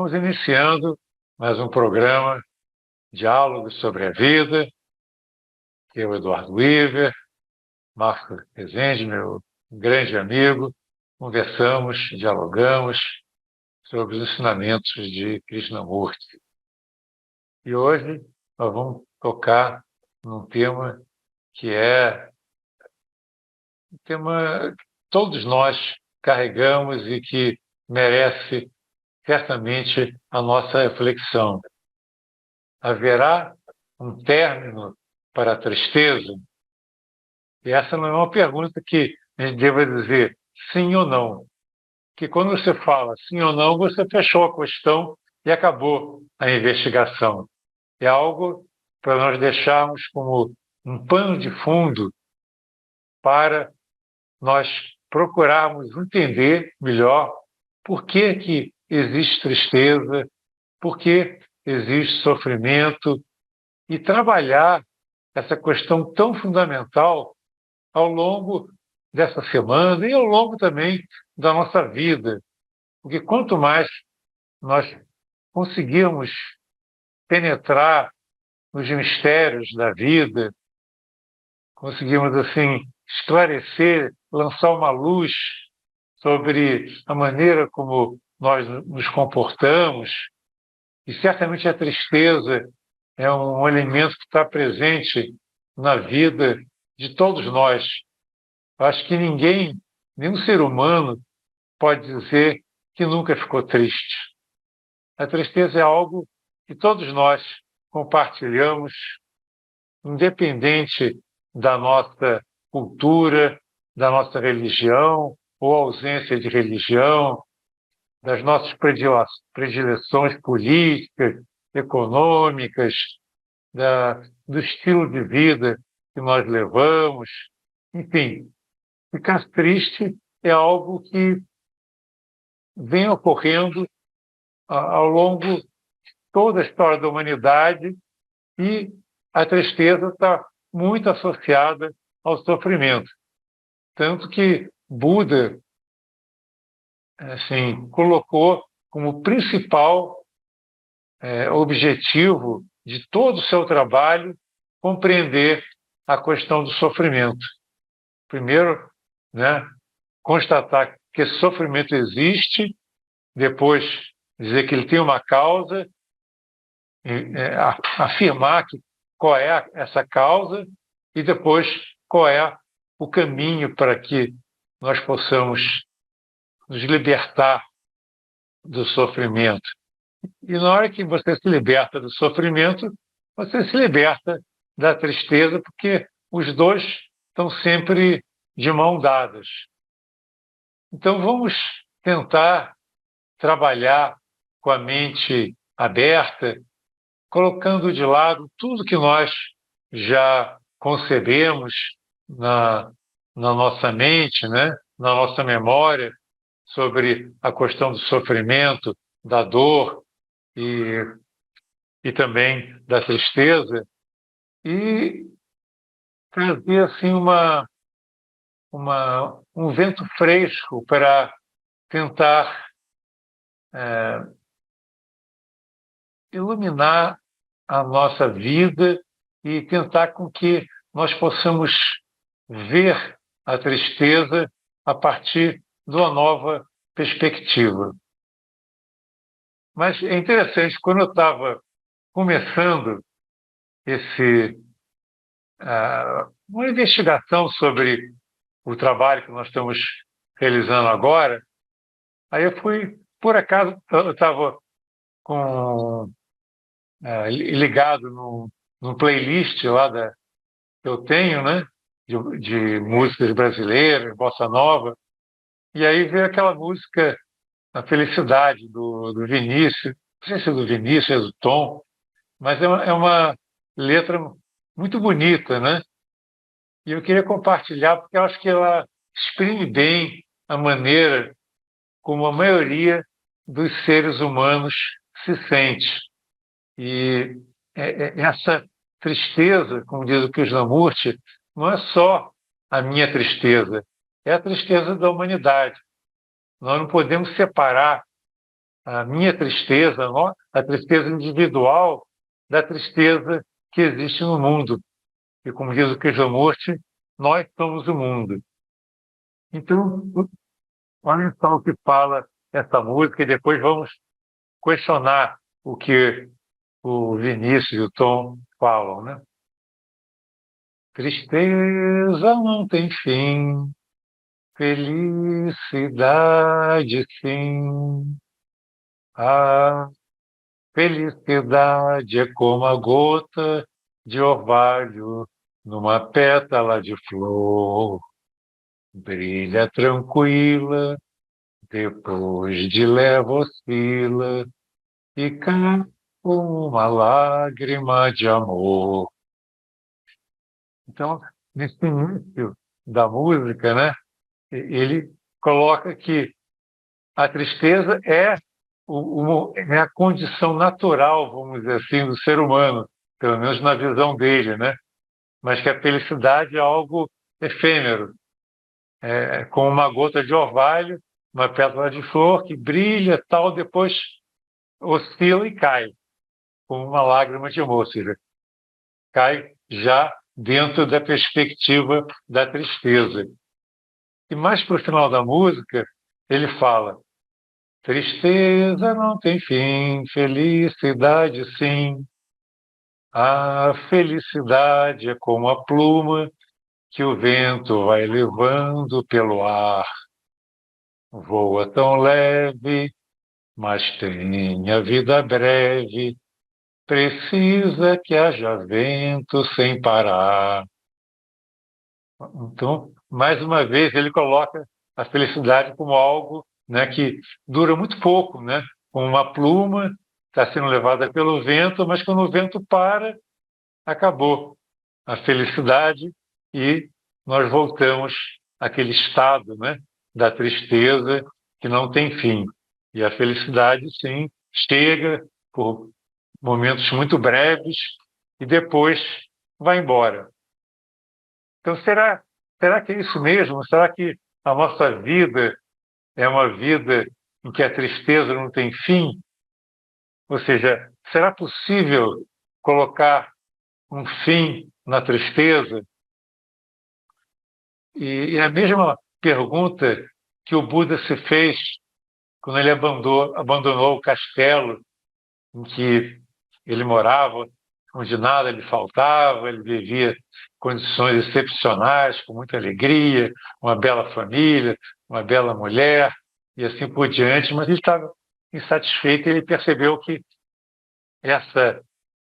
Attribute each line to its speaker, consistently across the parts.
Speaker 1: Estamos iniciando mais um programa, Diálogos sobre a Vida. Eu, Eduardo Iver, Marco Rezende, meu grande amigo, conversamos, dialogamos sobre os ensinamentos de Krishnamurti. E hoje nós vamos tocar num tema que é um tema que todos nós carregamos e que merece certamente a nossa reflexão. Haverá um término para a tristeza? E essa não é uma pergunta que a gente deva dizer sim ou não. Que quando você fala sim ou não, você fechou a questão e acabou a investigação. É algo para nós deixarmos como um pano de fundo para nós procurarmos entender melhor por que existe tristeza, por que existe sofrimento e trabalhar essa questão tão fundamental ao longo dessa semana e ao longo também da nossa vida. Porque quanto mais nós conseguirmos penetrar nos mistérios da vida, conseguirmos, assim, esclarecer, lançar uma luz sobre a maneira como nós nos comportamos, e certamente a tristeza é um elemento que está presente na vida de todos nós. Acho que ninguém, nenhum ser humano, pode dizer que nunca ficou triste. A tristeza é algo que todos nós compartilhamos, independente da nossa cultura, da nossa religião ou ausência de religião, das nossas predileções políticas, econômicas, do estilo de vida que nós levamos. Enfim, ficar triste é algo que vem ocorrendo ao longo de toda a história da humanidade, e a tristeza está muito associada ao sofrimento. Tanto que Buda, assim, colocou como principal objetivo de todo o seu trabalho compreender a questão do sofrimento. Primeiro, né, constatar que esse sofrimento existe, depois dizer que ele tem uma causa, afirmar qual é essa causa e depois qual é o caminho para que nós possamos nos libertar do sofrimento. E na hora que você se liberta do sofrimento, você se liberta da tristeza, porque os dois estão sempre de mão dadas. Então vamos tentar trabalhar com a mente aberta, colocando de lado tudo que nós já concebemos na nossa mente, né? Na nossa memória, sobre a questão do sofrimento, da dor e também da tristeza, e trazer assim um vento fresco para tentar iluminar a nossa vida e tentar com que nós possamos ver a tristeza a partir de uma nova perspectiva. Mas é interessante, quando eu estava começando uma investigação sobre o trabalho que nós estamos realizando agora, aí eu fui, por acaso, eu estava ligado num playlist lá que eu tenho, né, de músicas brasileiras, bossa nova, e aí veio aquela música A Felicidade, do Vinícius, não sei se é do Vinícius, é do Tom, mas é uma letra muito bonita, né? E eu queria compartilhar, porque eu acho que ela exprime bem a maneira como a maioria dos seres humanos se sente. E essa tristeza, como diz o Krishnamurti, não é só a minha tristeza, é a tristeza da humanidade. Nós não podemos separar a minha tristeza, a tristeza individual da tristeza que existe no mundo. E como diz o Krishnamurti, nós somos o mundo. Então, olha só o que fala essa música e depois vamos questionar o que o Vinícius e o Tom falam, né? Tristeza não tem fim, felicidade sim. A felicidade é como a gota de orvalho numa pétala de flor. Brilha tranquila, depois de leve oscila e cai como uma lágrima de amor. Então, nesse início da música, né, ele coloca que a tristeza é a condição natural, vamos dizer assim, do ser humano, pelo menos na visão dele, né? Mas que a felicidade é algo efêmero, como uma gota de orvalho, uma pétala de flor que brilha, tal, depois oscila e cai, como uma lágrima de amor, ou seja, cai já dentro da perspectiva da tristeza. E mais para o final da música, ele fala: tristeza não tem fim, felicidade sim. A felicidade é como a pluma que o vento vai levando pelo ar. Voa tão leve, mas tem a vida breve. Precisa que haja vento sem parar. Então, mais uma vez, ele coloca a felicidade como algo, né, que dura muito pouco, né? Como uma pluma está sendo levada pelo vento, mas quando o vento para, acabou a felicidade e nós voltamos àquele estado, né, da tristeza que não tem fim. E a felicidade, sim, chega por momentos muito breves e depois vai embora. Então, será que é isso mesmo? Será que a nossa vida é uma vida em que a tristeza não tem fim? Ou seja, será possível colocar um fim na tristeza? E a mesma pergunta que o Buda se fez quando ele abandonou o castelo em que ele morava, onde nada lhe faltava, ele vivia condições excepcionais, com muita alegria, uma bela família, uma bela mulher e assim por diante, mas ele estava insatisfeito e ele percebeu que essa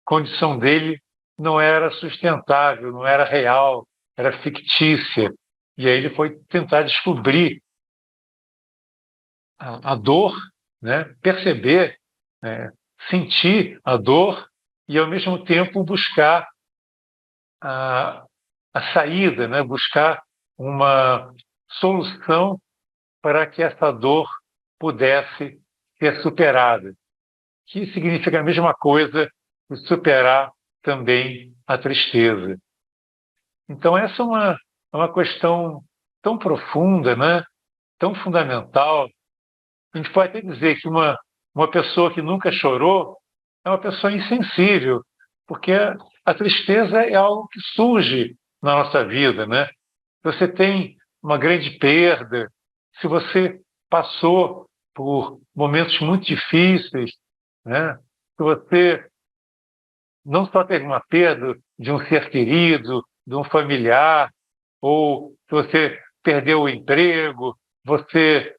Speaker 1: condição dele não era sustentável, não era real, era fictícia. E aí ele foi tentar descobrir a dor, né? Perceber, sentir a dor e, ao mesmo tempo, buscar a, a saída, né? Buscar uma solução para que essa dor pudesse ser superada, que significa a mesma coisa que superar também a tristeza. Então, essa é uma questão tão profunda, né? Tão fundamental. A gente pode até dizer que uma pessoa que nunca chorou é uma pessoa insensível, porque a tristeza é algo que surge na nossa vida, né? Você tem uma grande perda, se você passou por momentos muito difíceis, né? Se você não só teve uma perda de um ser querido, de um familiar, ou se você perdeu o emprego, você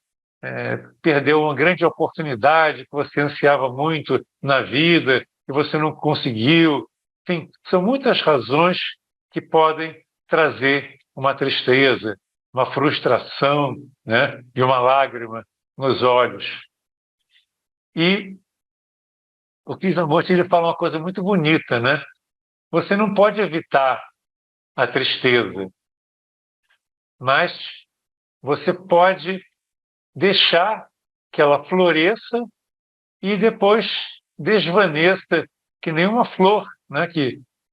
Speaker 1: perdeu uma grande oportunidade que você ansiava muito na vida e você não conseguiu. Enfim, são muitas razões que podem trazer uma tristeza, uma frustração, né, e uma lágrima nos olhos. E o Krishnamurti ele fala uma coisa muito bonita, né? Você não pode evitar a tristeza, mas você pode deixar que ela floresça e depois desvaneça, que nem uma flor, né?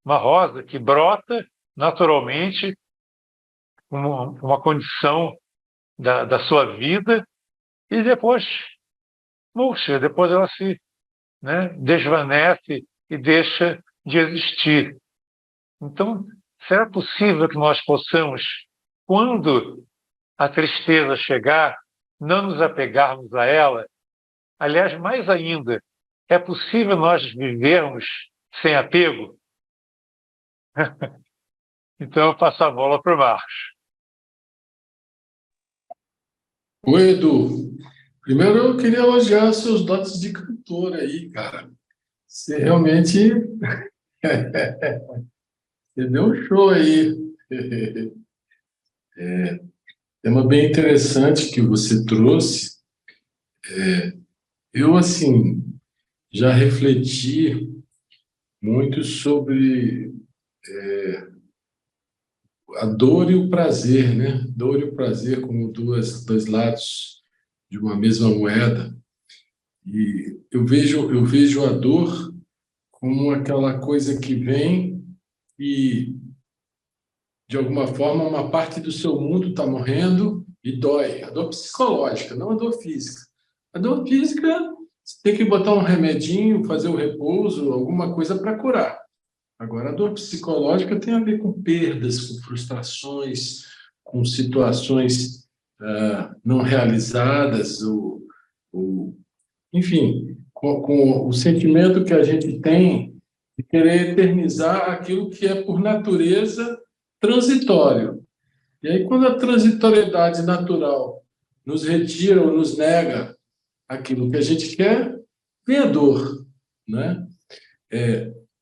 Speaker 1: Uma rosa que brota naturalmente, uma condição da sua vida, e depois murcha, depois ela se, né, desvanece e deixa de existir. Então, será possível que nós possamos, quando a tristeza chegar, não nos apegarmos a ela? Aliás, mais ainda, é possível nós vivermos sem apego? Então, eu passo a bola para o Marcos.
Speaker 2: Oi, Edu. Primeiro eu queria elogiar seus dotes de cantor aí, cara. Você realmente você deu um show aí. Tema bem interessante que você trouxe. Eu, assim, já refleti muito sobre a dor e o prazer, né? Dor e o prazer como dois lados de uma mesma moeda. E eu vejo a dor como aquela coisa que vem e, de alguma forma, uma parte do seu mundo está morrendo e dói. A dor psicológica, não a dor física. A dor física, você tem que botar um remedinho, fazer o repouso, alguma coisa para curar. Agora, a dor psicológica tem a ver com perdas, com frustrações, com situações não realizadas, enfim, com o sentimento que a gente tem de querer eternizar aquilo que é, por natureza, transitório. E aí, quando a transitoriedade natural nos retira ou nos nega aquilo que a gente quer, vem a dor, né?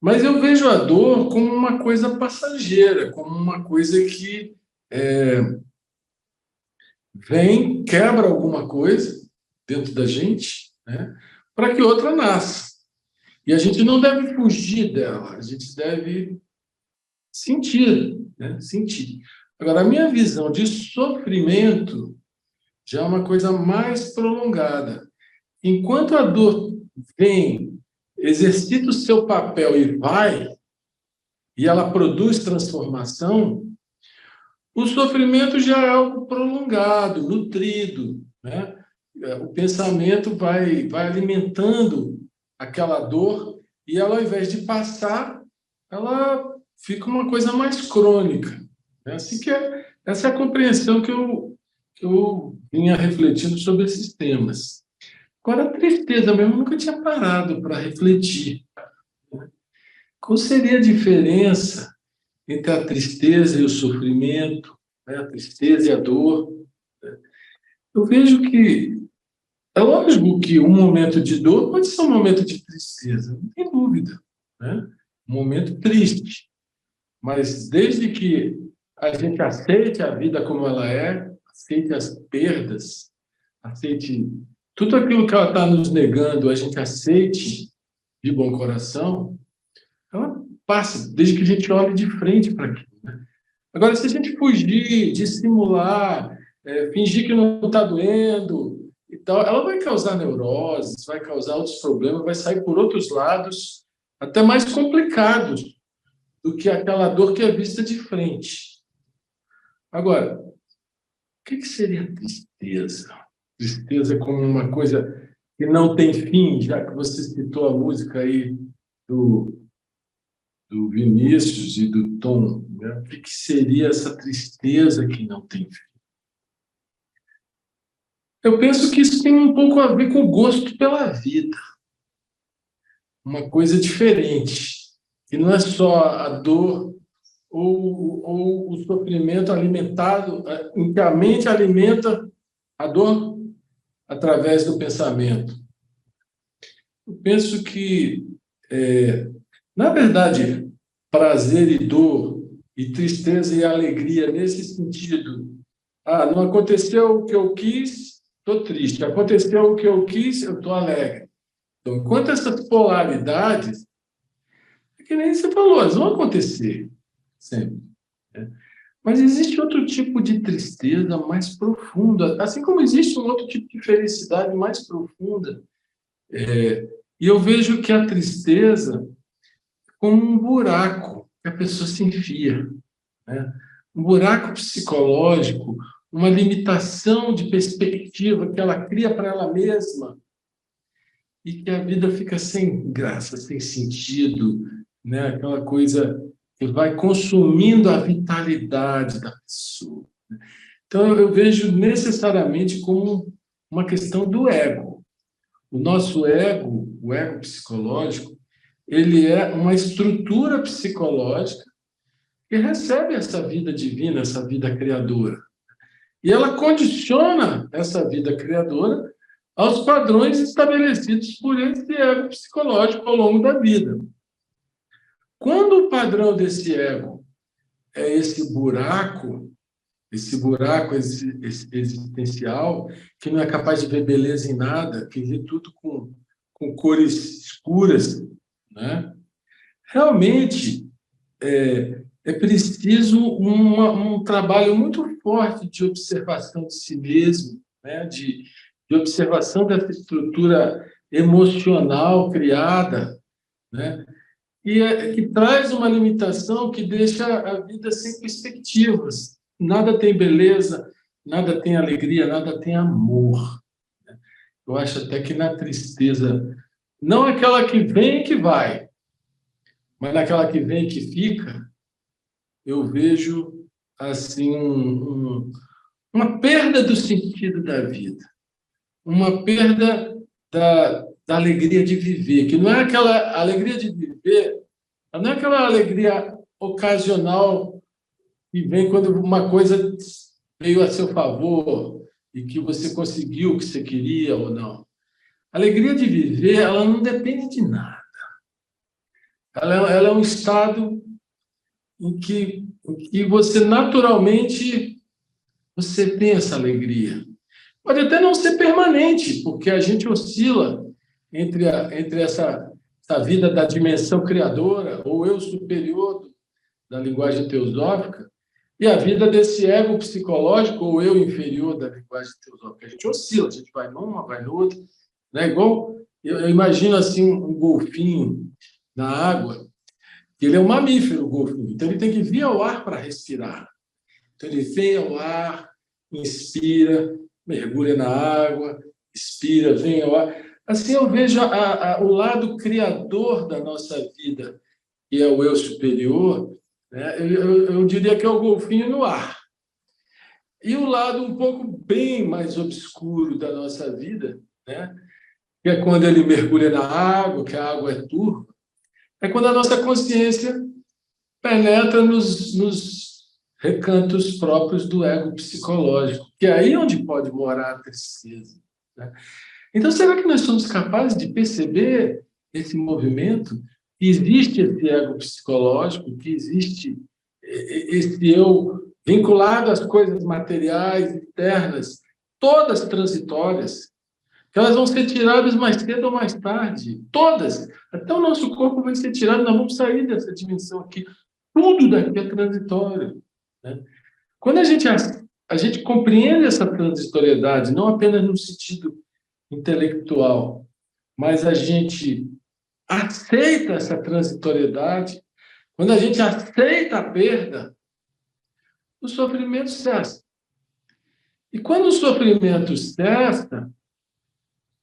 Speaker 2: Mas eu vejo a dor como uma coisa passageira, como uma coisa que vem, quebra alguma coisa dentro da gente, né? Para que outra nasça. E a gente não deve fugir dela, a gente deve sentir, né? Sentir. Agora, a minha visão de sofrimento já é uma coisa mais prolongada. Enquanto a dor vem, exercita o seu papel e vai, e ela produz transformação, o sofrimento já é algo prolongado, nutrido, né? O pensamento vai alimentando aquela dor e ela, ao invés de passar, ela fica uma coisa mais crônica. Assim que essa é a compreensão que eu vinha refletindo sobre esses temas. Agora, a tristeza mesmo, eu nunca tinha parado para refletir. Qual seria a diferença entre a tristeza e o sofrimento, né? A tristeza e a dor? Eu vejo que é lógico que um momento de dor pode ser um momento de tristeza, não tem dúvida, né? Um momento triste. Mas desde que a gente aceite a vida como ela é, aceite as perdas, aceite tudo aquilo que ela está nos negando, a gente aceite de bom coração, ela passa, desde que a gente olhe de frente para aquilo. Agora, se a gente fugir, dissimular, fingir que não está doendo e tal, ela vai causar neuroses, vai causar outros problemas, vai sair por outros lados, até mais complicados do que aquela dor que é vista de frente. Agora, o que seria tristeza? Tristeza como uma coisa que não tem fim, já que você citou a música aí do Vinícius e do Tom, né? O que seria essa tristeza que não tem fim? Eu penso que isso tem um pouco a ver com o gosto pela vida, uma coisa diferente, que não é só a dor ou o sofrimento alimentado, em que a mente alimenta a dor através do pensamento. Eu penso que, na verdade, prazer e dor, e tristeza e alegria, nesse sentido, não aconteceu o que eu quis, estou triste. Aconteceu o que eu quis, eu estou alegre. Então, enquanto essas polaridades, é que nem você falou, elas vão acontecer sempre, né? Mas existe outro tipo de tristeza mais profunda, assim como existe um outro tipo de felicidade mais profunda. E eu vejo que a tristeza é como um buraco que a pessoa se enfia, né? Um buraco psicológico, uma limitação de perspectiva que ela cria para ela mesma, e que a vida fica sem graça, sem sentido, né? Aquela coisa que vai consumindo a vitalidade da pessoa. Então, eu vejo necessariamente como uma questão do ego. O nosso ego, o ego psicológico, ele é uma estrutura psicológica que recebe essa vida divina, essa vida criadora. E ela condiciona essa vida criadora aos padrões estabelecidos por esse ego psicológico ao longo da vida. Quando o padrão desse ego é esse buraco existencial, que não é capaz de ver beleza em nada, que vê tudo com cores escuras, né? Realmente é preciso um trabalho muito forte de observação de si mesmo, né? De observação dessa estrutura emocional criada, né? Que traz uma limitação que deixa a vida sem perspectivas. Nada tem beleza, nada tem alegria, nada tem amor. Eu acho até que na tristeza, não aquela que vem e que vai, mas naquela que vem e que fica, eu vejo assim uma perda do sentido da vida, uma perda da alegria de viver, que não é aquela alegria de viver, não é aquela alegria ocasional que vem quando uma coisa veio a seu favor e que você conseguiu o que você queria ou não. A alegria de viver, ela não depende de nada. Ela é um estado em que você naturalmente você tem essa alegria. Pode até não ser permanente, porque a gente oscila entre essa vida da dimensão criadora, ou eu superior da linguagem teosófica, e a vida desse ego psicológico, ou eu inferior da linguagem teosófica. A gente oscila, a gente vai numa, vai noutra. Né? Igual, eu imagino assim um golfinho na água, que ele é um mamífero, o golfinho, então ele tem que vir ao ar para respirar. Então ele vem ao ar, inspira, mergulha na água, expira, vem ao ar. Assim eu vejo o lado criador da nossa vida, que é o eu superior, né? Eu diria que é o golfinho no ar. E o lado um pouco bem mais obscuro da nossa vida, né? Que é quando ele mergulha na água, que a água é turva, é quando a nossa consciência penetra nos recantos próprios do ego psicológico, que é aí onde pode morar a tristeza. Né? Então, será que nós somos capazes de perceber esse movimento? Que existe esse ego psicológico, que existe esse eu vinculado às coisas materiais, externas, todas transitórias, que elas vão ser tiradas mais cedo ou mais tarde. Todas. Até o nosso corpo vai ser tirado, nós vamos sair dessa dimensão aqui. Tudo daqui é transitório. Né? Quando a gente compreende essa transitoriedade, não apenas no sentido intelectual, mas a gente aceita essa transitoriedade, quando a gente aceita a perda, o sofrimento cessa. E quando o sofrimento cessa,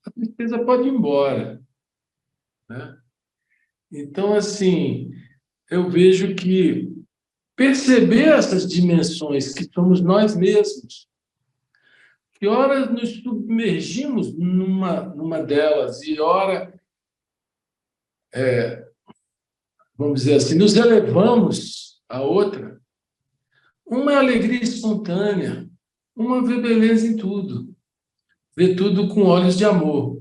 Speaker 2: a tristeza pode ir embora. Né? Então, assim, eu vejo que perceber essas dimensões que somos nós mesmos, que ora nos submergimos numa delas e ora, vamos dizer assim, nos elevamos a outra, uma é alegria espontânea, uma vê beleza em tudo, vê tudo com olhos de amor.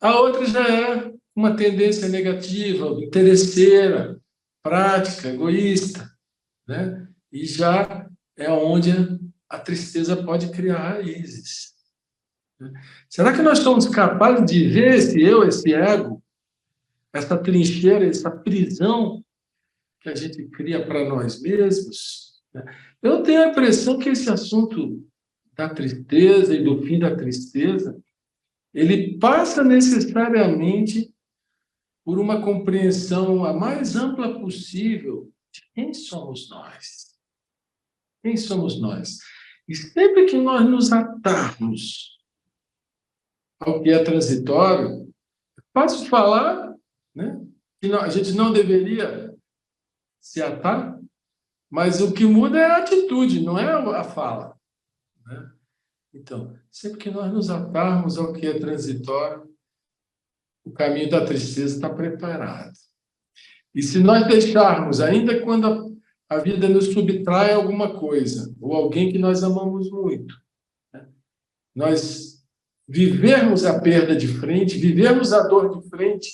Speaker 2: A outra já é uma tendência negativa, interesseira, prática, egoísta, né? E já é onde a tristeza pode criar raízes. Será que nós somos capazes de ver esse eu, esse ego, essa trincheira, essa prisão que a gente cria para nós mesmos? Eu tenho a impressão que esse assunto da tristeza e do fim da tristeza, ele passa necessariamente por uma compreensão a mais ampla possível de quem somos nós. Quem somos nós? E sempre que nós nos atarmos ao que é transitório, Fácil de falar, né? Que a gente não deveria se atar, mas o que muda é a atitude, não é a fala, né? Então, sempre que nós nos atarmos ao que é transitório, o caminho da tristeza está preparado. E se nós deixarmos, ainda quando a vida nos subtrai alguma coisa, ou alguém que nós amamos muito, né? Nós vivermos a perda de frente, vivermos a dor de frente,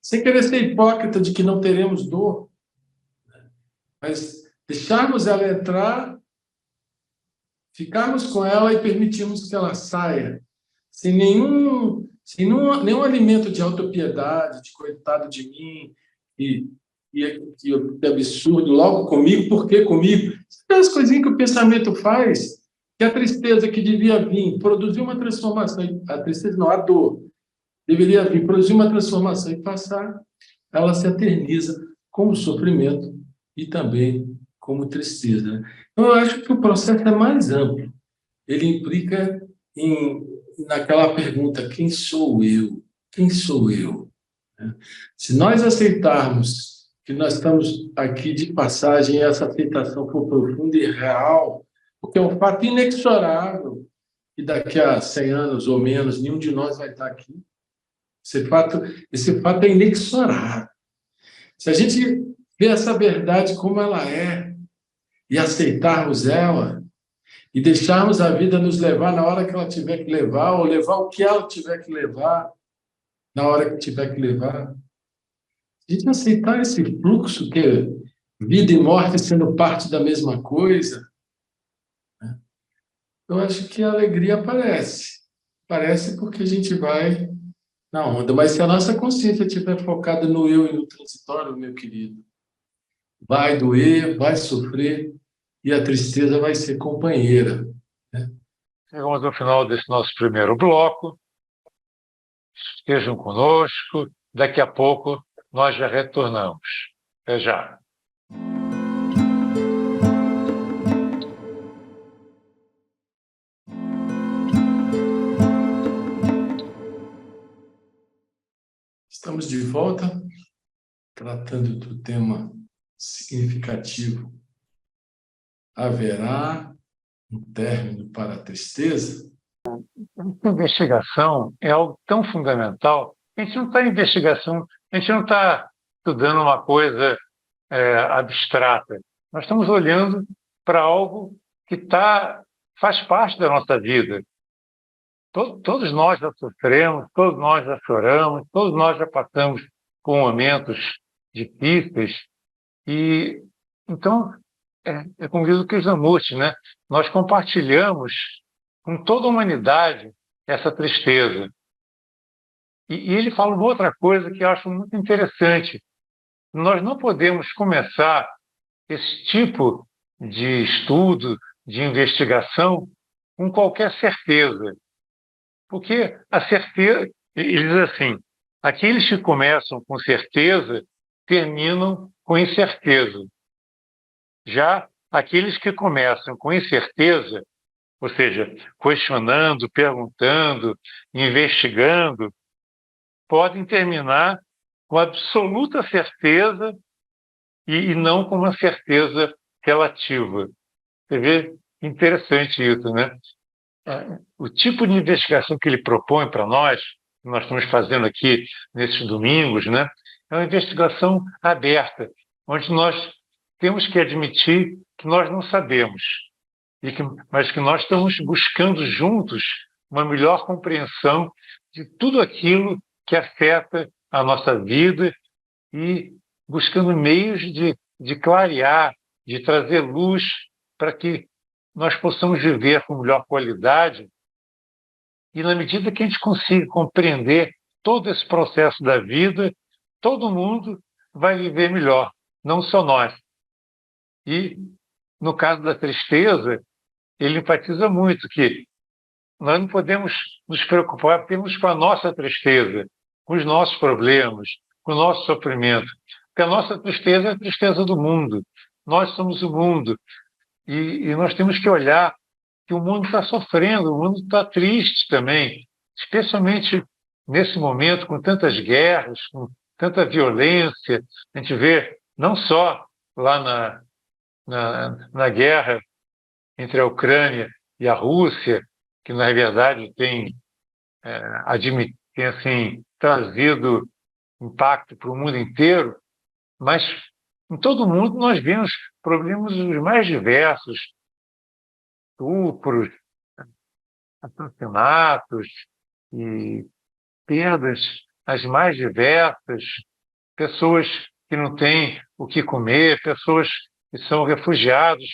Speaker 2: sem querer ser hipócrita de que não teremos dor, mas deixarmos ela entrar, ficarmos com ela e permitirmos que ela saia, sem nenhum alimento de autopiedade, de coitado de mim, que absurdo, logo comigo, por que comigo? As coisinhas que o pensamento faz, que a tristeza que devia vir, produzir uma transformação, a tristeza não, a dor, deveria vir, produzir uma transformação e passar, ela se eterniza como sofrimento e também como tristeza, né? Então, eu acho que o processo é mais amplo. Ele implica naquela pergunta: quem sou eu? Quem sou eu? Se nós aceitarmos que nós estamos aqui de passagem e essa aceitação for profunda e real, porque é um fato inexorável que daqui a 100 anos ou menos nenhum de nós vai estar aqui. Esse fato é inexorável. Se a gente vê essa verdade como ela é e aceitarmos ela e deixarmos a vida nos levar na hora que ela tiver que levar, ou levar o que ela tiver que levar na hora que tiver que levar, a gente aceitar esse fluxo que é vida e morte sendo parte da mesma coisa, né? Eu acho que a alegria aparece. Aparece porque a gente vai na onda. Mas se a nossa consciência estiver focada no eu e no transitório, meu querido, vai doer, vai sofrer, e a tristeza vai ser companheira, né?
Speaker 1: Chegamos ao final desse nosso primeiro bloco. Estejam conosco. Daqui a pouco nós já retornamos. Até já.
Speaker 2: Estamos de volta, tratando do tema significativo. Haverá um término para a tristeza?
Speaker 1: A investigação é algo tão fundamental. A gente não está em investigação, a gente não está estudando uma coisa abstrata. Nós estamos olhando para algo que faz parte da nossa vida. Todos nós já sofremos, todos nós já choramos, todos nós já passamos por momentos difíceis. E então, como diz o Krishnamurti, né? Nós compartilhamos com toda a humanidade essa tristeza. E ele fala uma outra coisa que eu acho muito interessante. Nós não podemos começar esse tipo de estudo, de investigação, com qualquer certeza. Porque a certeza, ele diz assim, aqueles que começam com certeza terminam com incerteza. Já aqueles que começam com incerteza, ou seja, questionando, perguntando, investigando, podem terminar com absoluta certeza e não com uma certeza relativa. Você vê? Interessante isso, né? O tipo de investigação que ele propõe para nós, que nós estamos fazendo aqui nesses domingos, né, é uma investigação aberta, onde nós temos que admitir que nós não sabemos, mas que nós estamos buscando juntos uma melhor compreensão de tudo aquilo que afeta a nossa vida e buscando meios de clarear, de trazer luz para que nós possamos viver com melhor qualidade. E na medida que a gente consiga compreender todo esse processo da vida, todo mundo vai viver melhor, não só nós. E, no caso da tristeza, ele enfatiza muito que nós não podemos nos preocupar apenas com a nossa tristeza, com os nossos problemas, com o nosso sofrimento. Porque a nossa tristeza é a tristeza do mundo. Nós somos o mundo. E nós temos que olhar que o mundo está sofrendo, o mundo está triste também, especialmente nesse momento, com tantas guerras, com tanta violência, a gente vê não só lá na guerra entre a Ucrânia e a Rússia, que na verdade tem assim, trazido impacto para o mundo inteiro, mas em todo o mundo nós vemos problemas os mais diversos, estupros, assassinatos e perdas as mais diversas, pessoas que não têm o que comer, pessoas que são refugiados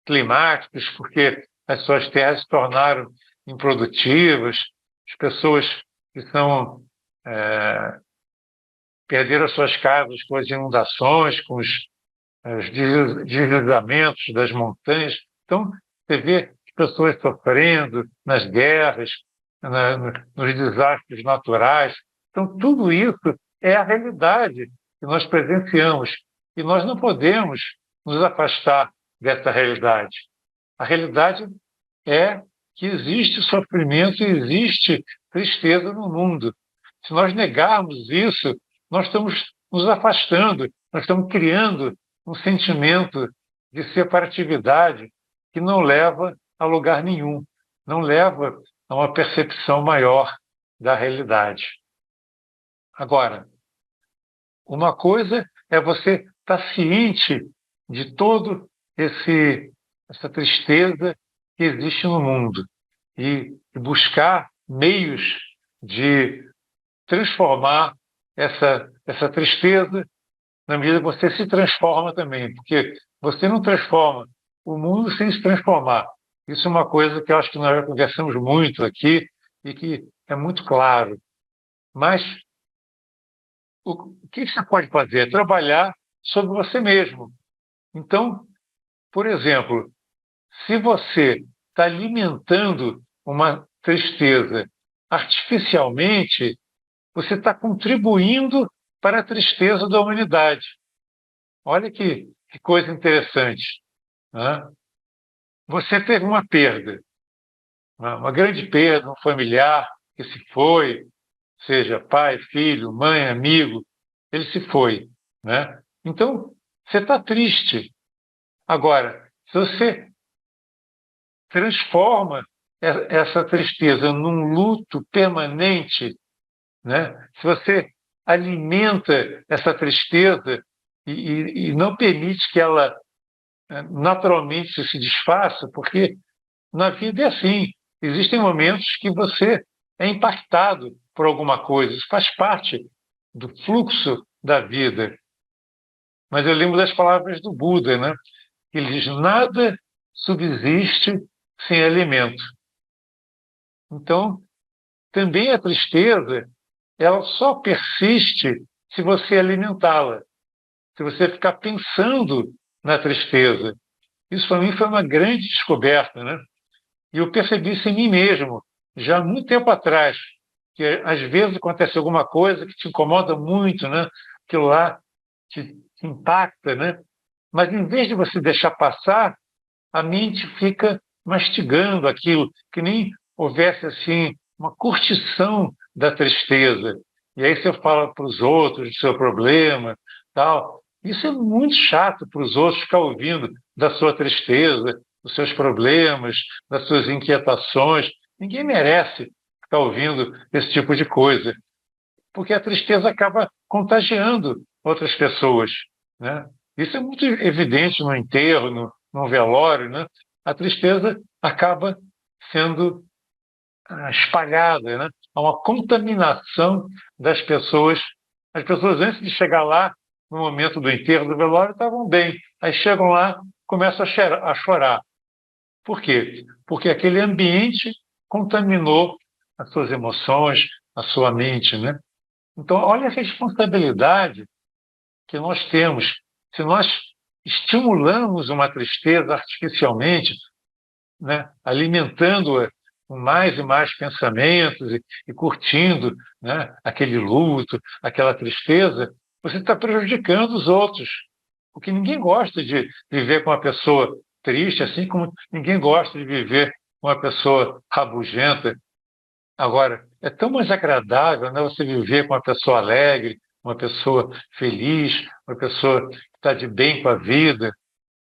Speaker 1: climáticos porque as suas terras se tornaram improdutivas, as pessoas que perderam as suas casas com as inundações, com os deslizamentos das montanhas. Então, você vê as pessoas sofrendo nas guerras, nos desastres naturais. Então, tudo isso é a realidade que nós presenciamos. E nós não podemos nos afastar dessa realidade. A realidade é que existe sofrimento e existe tristeza no mundo. Se nós negarmos isso, nós estamos nos afastando, nós estamos criando um sentimento de separatividade que não leva a lugar nenhum, não leva a uma percepção maior da realidade. Agora, uma coisa é você estar ciente de todo essa tristeza que existe no mundo e buscar meios de transformar essa tristeza na medida que você se transforma também, porque você não transforma o mundo sem se transformar. Isso é uma coisa que eu acho que nós já conversamos muito aqui e que é muito claro. Mas o que você pode fazer? É trabalhar sobre você mesmo. Então, por exemplo, se você está alimentando uma tristeza artificialmente, você está contribuindo para a tristeza da humanidade. Olha que coisa interessante, né? Você teve uma perda, uma grande perda, um familiar que se foi, seja pai, filho, mãe, amigo, ele se foi, né? Então, você está triste. Agora, se você transforma essa tristeza num luto permanente, né? Se você alimenta essa tristeza e não permite que ela naturalmente se desfaça, porque na vida é assim. Existem momentos que você é impactado por alguma coisa, isso faz parte do fluxo da vida. Mas eu lembro das palavras do Buda, né? Ele diz: nada subsiste sem alimento. Então, também a tristeza, ela só persiste se você alimentá-la, se você ficar pensando na tristeza. Isso, para mim, foi uma grande descoberta, né? E eu percebi isso em mim mesmo, já há muito tempo atrás, que às vezes acontece alguma coisa que te incomoda muito, né? Aquilo lá te impacta, né? Mas em vez de você deixar passar, a mente fica mastigando aquilo, que nem houvesse assim uma curtição da tristeza. E aí você fala para os outros do seu problema, tal. Isso é muito chato para os outros ficar ouvindo da sua tristeza, dos seus problemas, das suas inquietações. Ninguém merece ficar ouvindo esse tipo de coisa, porque a tristeza acaba contagiando outras pessoas, né? Isso é muito evidente no enterro, no velório, né? A tristeza acaba sendo espalhada, né? Há uma contaminação das pessoas. As pessoas, antes de chegar lá, no momento do enterro, do velório, estavam bem. Aí chegam lá, começam a chorar. Por quê? Porque aquele ambiente contaminou as suas emoções, a sua mente, né? Então, olha a responsabilidade que nós temos. Se nós estimulamos uma tristeza artificialmente, né, alimentando-a com mais e mais pensamentos e curtindo, né, aquele luto, aquela tristeza, você está prejudicando os outros. Porque ninguém gosta de viver com uma pessoa triste, assim como ninguém gosta de viver com uma pessoa rabugenta. Agora, é tão mais agradável, né, você viver com uma pessoa alegre, uma pessoa feliz, uma pessoa que está de bem com a vida.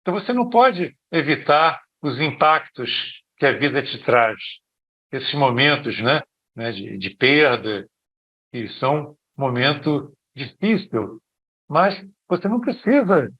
Speaker 1: Então, você não pode evitar os impactos que a vida te traz. Esses momentos, né, de perda, que são um momento difícil, mas você não precisa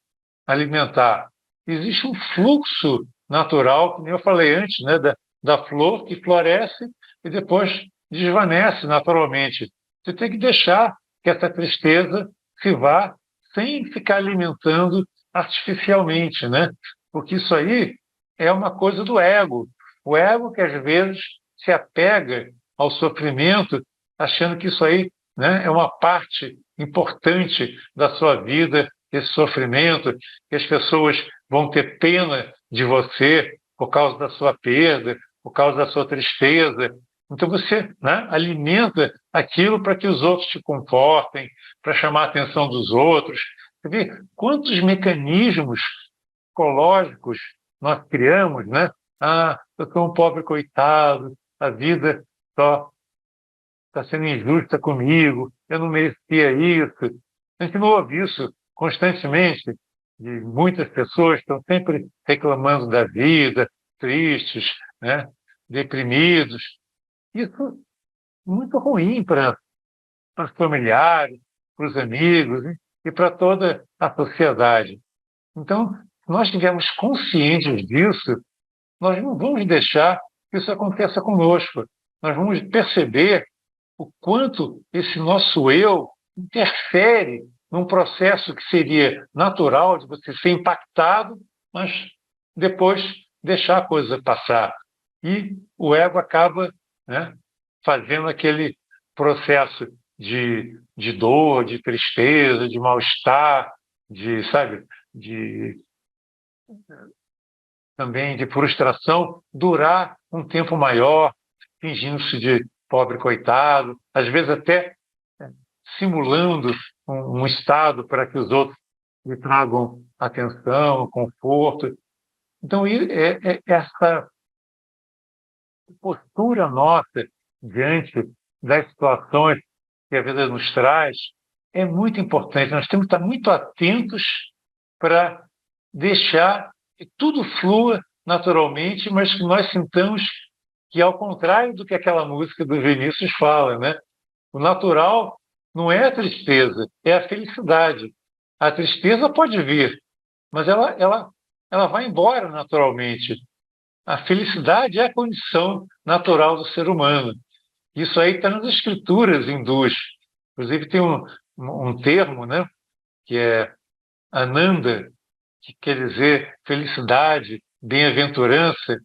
Speaker 1: alimentar. Existe um fluxo natural, como eu falei antes, né, da flor que floresce e depois desvanece naturalmente. Você tem que deixar que essa tristeza se vá sem ficar alimentando artificialmente, né? Porque isso aí é uma coisa do ego. O ego que às vezes se apega ao sofrimento, achando que isso aí, né, é uma parte importante da sua vida, esse sofrimento, que as pessoas vão ter pena de você por causa da sua perda, por causa da sua tristeza. Então você, né, alimenta aquilo para que os outros te confortem, para chamar a atenção dos outros. Você vê quantos mecanismos psicológicos nós criamos, né? Ah, eu sou um pobre coitado, a vida só está sendo injusta comigo, eu não merecia isso. A gente não ouve isso constantemente de muitas pessoas que estão sempre reclamando da vida, tristes, né? Deprimidos. Isso é muito ruim para os familiares, para os amigos, né? E para toda a sociedade. Então, se nós estivermos conscientes disso, nós não vamos deixar que isso aconteça conosco. Nós vamos perceber o quanto esse nosso eu interfere num processo que seria natural de você ser impactado, mas depois deixar a coisa passar. E o ego acaba, né, fazendo aquele processo de dor, de tristeza, de mal-estar, sabe, de também de frustração, durar um tempo maior, fingindo-se de pobre coitado, às vezes até simulando um estado para que os outros lhe tragam atenção, conforto. Então, essa postura nossa diante das situações que a vida nos traz é muito importante. Nós temos que estar muito atentos para deixar que tudo flua naturalmente, mas que nós sintamos que, ao contrário do que aquela música do Vinícius fala, né? O natural não é a tristeza, é a felicidade. A tristeza pode vir, mas ela vai embora naturalmente. A felicidade é a condição natural do ser humano. Isso aí está nas escrituras hindus. Inclusive tem um termo, né, que é Ananda, que quer dizer felicidade, bem-aventurança,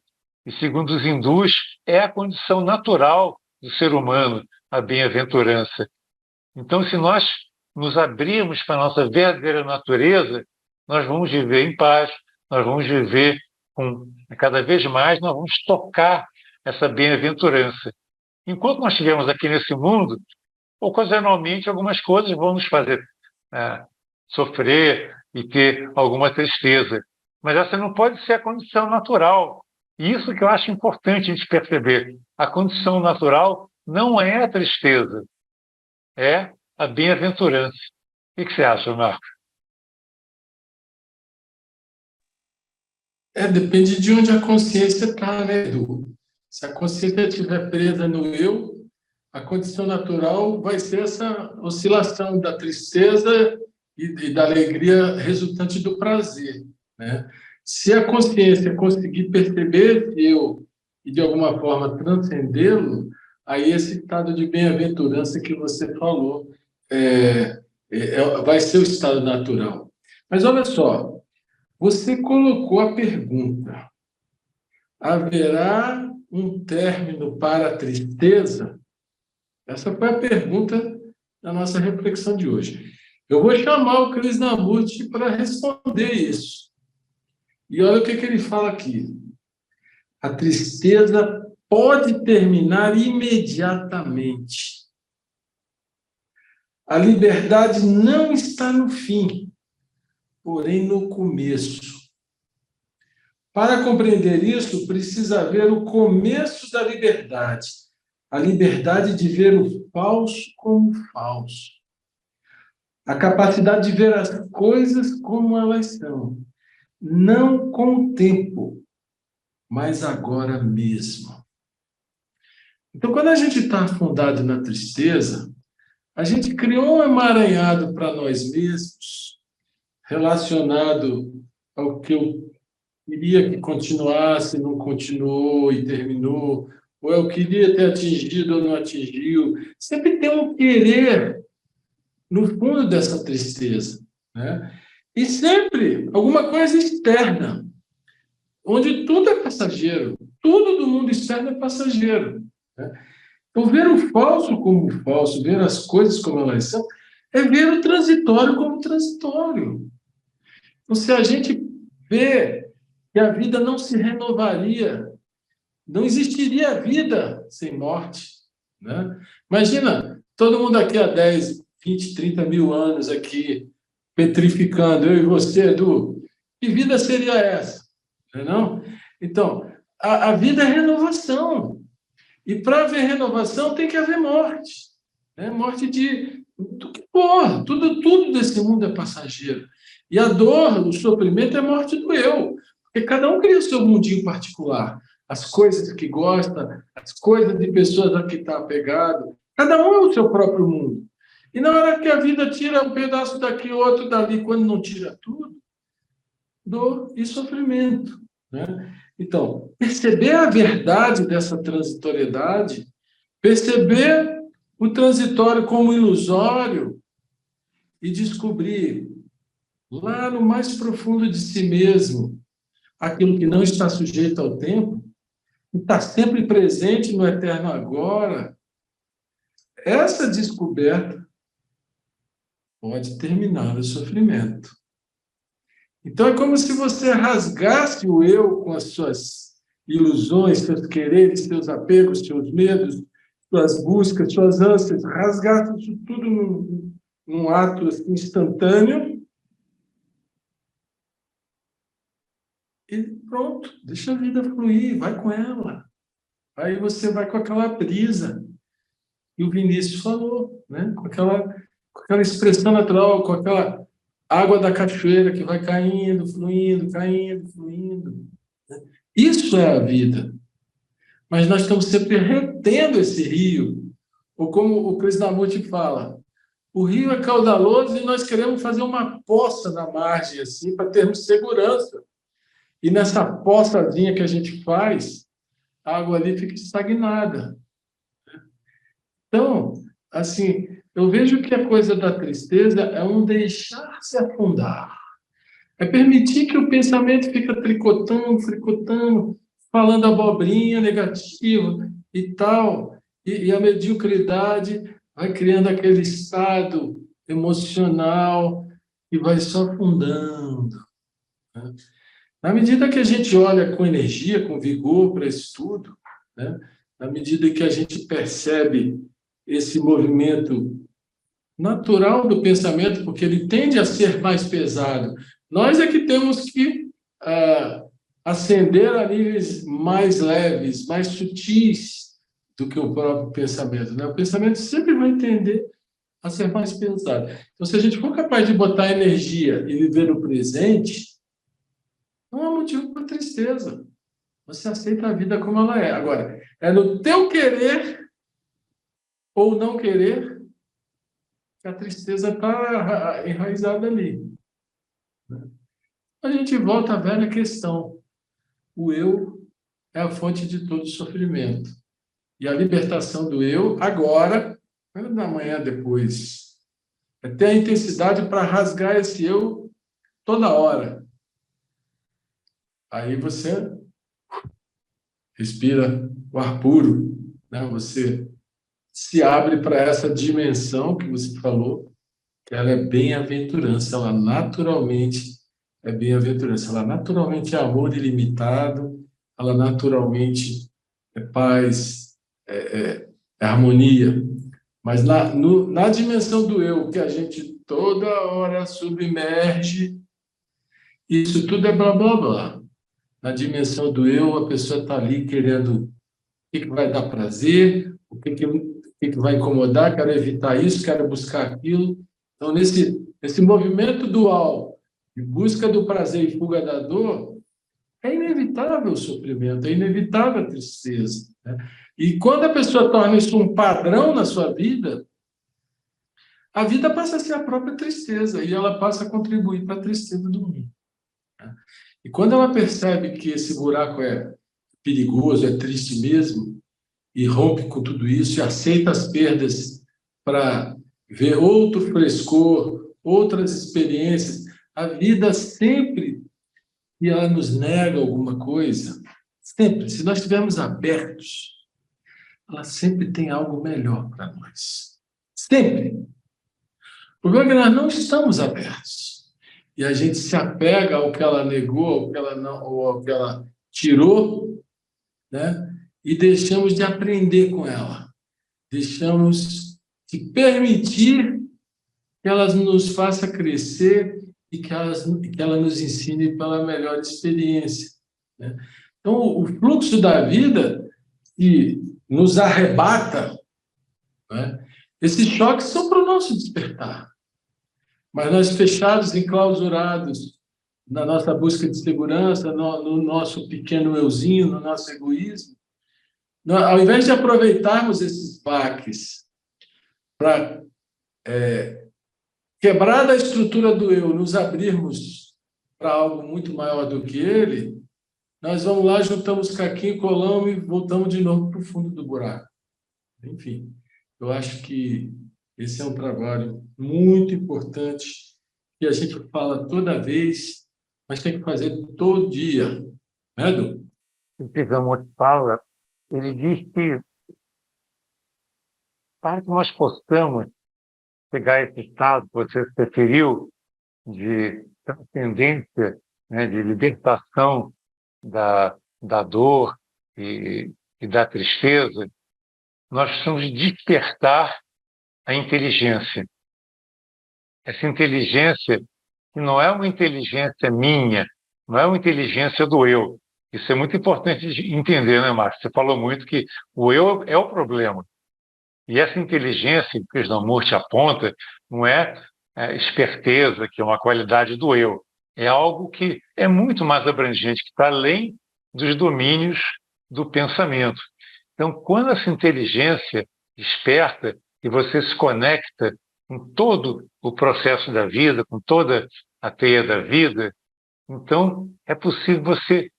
Speaker 1: e segundo os hindus, é a condição natural do ser humano, a bem-aventurança. Então, se nós nos abrirmos para a nossa verdadeira natureza, nós vamos viver em paz, nós vamos viver cada vez mais, nós vamos tocar essa bem-aventurança. Enquanto nós estivermos aqui nesse mundo, ocasionalmente algumas coisas vão nos fazer sofrer e ter alguma tristeza. Mas essa não pode ser a condição natural. E isso que eu acho importante a gente perceber. A condição natural não é a tristeza, é a bem-aventurança. O que você acha, Marcos?
Speaker 2: Depende de onde a consciência está, né, Edu? Se a consciência estiver presa no eu, a condição natural vai ser essa oscilação da tristeza e da alegria resultante do prazer, né? Se a consciência conseguir perceber esse eu e, de alguma forma, transcendê-lo, aí esse estado de bem-aventurança que você falou vai ser o estado natural. Mas olha só, você colocou a pergunta: haverá um término para a tristeza? Essa foi a pergunta da nossa reflexão de hoje. Eu vou chamar o Krishnamurti para responder isso. E olha o que ele fala aqui. A tristeza pode terminar imediatamente. A liberdade não está no fim, porém no começo. Para compreender isso, precisa haver o começo da liberdade, a liberdade de ver o falso como falso, a capacidade de ver as coisas como elas são, não com o tempo, mas agora mesmo. Então, quando a gente está afundado na tristeza, a gente criou um emaranhado para nós mesmos, relacionado ao que eu queria que continuasse, não continuou e terminou, ou eu queria ter atingido ou não atingiu. Sempre tem um querer no fundo dessa tristeza, né? E sempre alguma coisa externa, onde tudo é passageiro, tudo do mundo externo é passageiro, né? Então, ver o falso como falso, ver as coisas como elas são, é ver o transitório como transitório. Então, se a gente vê que a vida não se renovaria, não existiria vida sem morte, né? Imagina, todo mundo aqui há 10, 20, 30 mil anos aqui, petrificando, eu e você, Edu, que vida seria essa? Não é não? Então, a vida é renovação. E para haver renovação tem que haver morte, né? Morte do que for, tudo desse mundo é passageiro. E a dor, o sofrimento é morte do eu, porque cada um cria o seu mundinho particular, as coisas que gosta, as coisas de pessoas a que está apegado, cada um é o seu próprio mundo. E na hora que a vida tira um pedaço daqui, outro dali, quando não tira tudo, dor e sofrimento, né? Então, perceber a verdade dessa transitoriedade, perceber o transitório como ilusório e descobrir lá no mais profundo de si mesmo aquilo que não está sujeito ao tempo, que está sempre presente no eterno agora. Essa descoberta pode terminar o sofrimento. Então, é como se você rasgasse o eu com as suas ilusões, seus quereres, seus apegos, seus medos, suas buscas, suas ânsias, rasgasse isso tudo num ato assim, instantâneo e pronto, deixa a vida fluir, vai com ela. Aí você vai com aquela brisa que o Vinícius falou, né? Com aquela expressão natural, com aquela água da cachoeira que vai caindo, fluindo, caindo, fluindo. Isso é a vida. Mas nós estamos sempre retendo esse rio. Ou como o Krishnamurti fala, o rio é caudaloso e nós queremos fazer uma poça na margem, assim, para termos segurança. E nessa poçazinha que a gente faz, a água ali fica estagnada. Então, assim, eu vejo que a coisa da tristeza é um deixar-se afundar. É permitir que o pensamento fique tricotando, falando abobrinha negativa e tal. E a mediocridade vai criando aquele estado emocional e vai só afundando, né? Na medida que a gente olha com energia, com vigor para isso tudo, né? Na medida que a gente percebe esse movimento natural do pensamento, porque ele tende a ser mais pesado. Nós é que temos que ascender a níveis mais leves, mais sutis do que o próprio pensamento, né? O pensamento sempre vai tender a ser mais pesado. Então, se a gente for capaz de botar energia e viver no presente, não há motivo para tristeza. Você aceita a vida como ela é. Agora, é no teu querer ou não querer que a tristeza está enraizada ali. A gente volta à velha questão. O eu é a fonte de todo sofrimento. E a libertação do eu, agora, não é da manhã depois. É ter a intensidade para rasgar esse eu toda hora. Aí você respira o ar puro, né? Você se abre para essa dimensão que você falou, que ela é bem-aventurança, ela naturalmente é bem-aventurança, ela naturalmente é amor ilimitado, ela naturalmente é paz, é harmonia. Mas na dimensão do eu, que a gente toda hora submerge, isso tudo é blá, blá, blá. Na dimensão do eu, a pessoa está ali querendo o que vai dar prazer, o que vai incomodar, quero evitar isso, quero buscar aquilo. Então, nesse movimento dual de busca do prazer e fuga da dor, é inevitável o sofrimento, é inevitável a tristeza, né? E quando a pessoa torna isso um padrão na sua vida, a vida passa a ser a própria tristeza e ela passa a contribuir para a tristeza do mundo, né? E quando ela percebe que esse buraco é perigoso, é triste mesmo, e rompe com tudo isso e aceita as perdas para ver outro frescor, outras experiências, a vida sempre, e ela nos nega alguma coisa, sempre, se nós estivermos abertos, ela sempre tem algo melhor para nós. Sempre. O problema é que nós não estamos abertos. E a gente se apega ao que ela negou, ao que ela não, ou ao que ela tirou, né? E deixamos de aprender com ela. Deixamos de permitir que ela nos faça crescer e que ela nos ensine pela melhor experiência, né? Então, o fluxo da vida que nos arrebata, né? Esses choques são para o nosso despertar. Mas nós fechados, enclausurados na nossa busca de segurança, no nosso pequeno euzinho, no nosso egoísmo, ao invés de aproveitarmos esses baques para quebrar da estrutura do eu, nos abrirmos para algo muito maior do que ele, nós vamos lá, juntamos caquinho, colamos e voltamos de novo para o fundo do buraco. Enfim, eu acho que esse é um trabalho muito importante que a gente fala toda vez, mas tem que fazer todo dia. Né, Edu?
Speaker 1: O Picamote fala, ele diz que para que nós possamos chegar a esse estado que você se referiu, de transcendência, né, de libertação da dor e da tristeza, nós precisamos despertar a inteligência. Essa inteligência que não é uma inteligência minha, não é uma inteligência do eu. Isso é muito importante de entender, né, Márcio? Você falou muito que o eu é o problema. E essa inteligência que o Krishnamurti aponta não é esperteza, que é uma qualidade do eu. É algo que é muito mais abrangente, que está além dos domínios do pensamento. Então, quando essa inteligência desperta e você se conecta com todo o processo da vida, com toda a teia da vida, então é possível você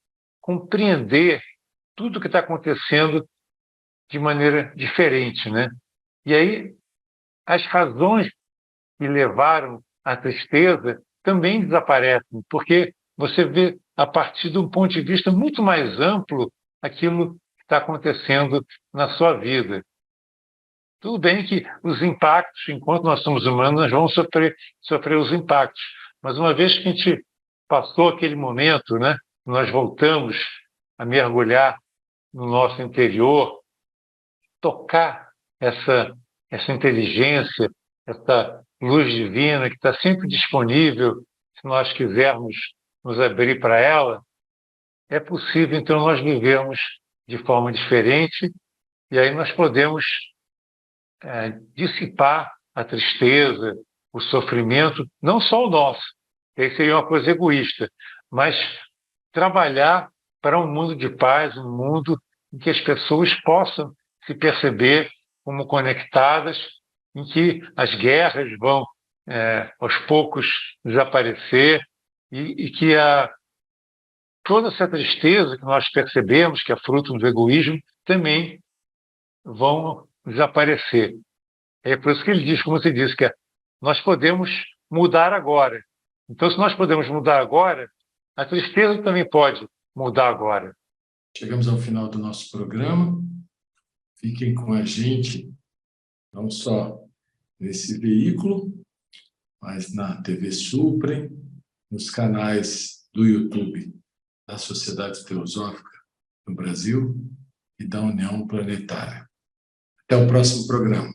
Speaker 1: compreender tudo o que está acontecendo de maneira diferente, né? E aí, as razões que levaram à tristeza também desaparecem, porque você vê, a partir de um ponto de vista muito mais amplo, aquilo que está acontecendo na sua vida. Tudo bem que os impactos, enquanto nós somos humanos, nós vamos sofrer os impactos, mas uma vez que a gente passou aquele momento, né, nós voltamos a mergulhar no nosso interior, tocar essa inteligência, essa luz divina que está sempre disponível, se nós quisermos nos abrir para ela, é possível, então, nós vivermos de forma diferente e aí nós podemos dissipar a tristeza, o sofrimento, não só o nosso, que aí seria uma coisa egoísta, mas trabalhar para um mundo de paz, um mundo em que as pessoas possam se perceber como conectadas, em que as guerras vão, aos poucos, desaparecer e que toda essa tristeza que nós percebemos, que é fruto do egoísmo, também vão desaparecer. É por isso que ele diz, como você disse, que nós podemos mudar agora. Então, se nós podemos mudar agora, a tristeza também pode mudar agora.
Speaker 2: Chegamos ao final do nosso programa. Fiquem com a gente, não só nesse veículo, mas na TV Suprem, nos canais do YouTube da Sociedade Teosófica do Brasil e da União Planetária. Até o próximo programa.